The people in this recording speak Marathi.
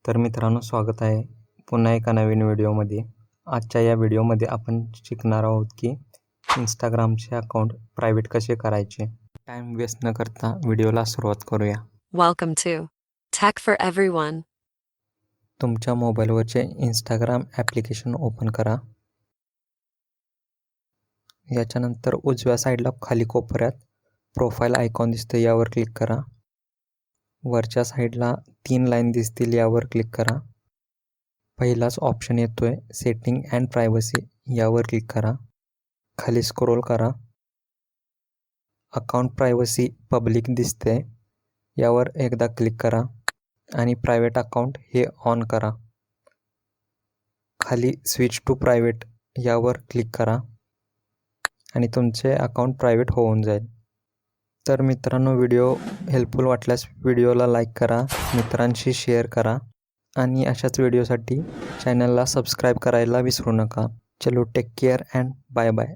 तर मित्रांनो, स्वागत आहे पुन्हा एका नवीन व्हिडिओमध्ये. आजच्या या व्हिडिओमध्ये आपण शिकणार आहोत की इंस्टाग्रामचे अकाउंट प्रायव्हेट कसे करायचे. टाईम वेस्ट न करता व्हिडिओला सुरुवात करूया. Welcome to Tech for Everyone. तुमच्या मोबाईलवरचे इंस्टाग्राम ॲप्लिकेशन ओपन करा. याच्यानंतर उजव्या साईडला खाली कोपऱ्यात प्रोफाईल आयकॉन दिसतं, यावर क्लिक करा. वरच्या साईडला 3 लाईन दिसतील, यावर क्लिक करा. पहिलाच ऑप्शन येतोय सेटिंग अँड प्रायव्हसी, यावर क्लिक करा. खाली स्क्रोल करा. अकाउंट प्रायव्हसी पब्लिक दिसते, यावर एकदा क्लिक करा आणि प्रायव्हेट अकाउंट हे ऑन करा. खाली स्विच टू प्रायव्हेट यावर क्लिक करा आणि तुमचे अकाउंट प्रायव्हेट होऊन जाईल. तर मित्रांनो, व्हिडिओ हेल्पफुल वाटल्यास व्हिडिओला लाईक करा, मित्रांशी शेअर करा आणि अशाच व्हिडिओसाठी चॅनलला सबस्क्राईब करायला विसरू नका. चलो, take care and bye bye.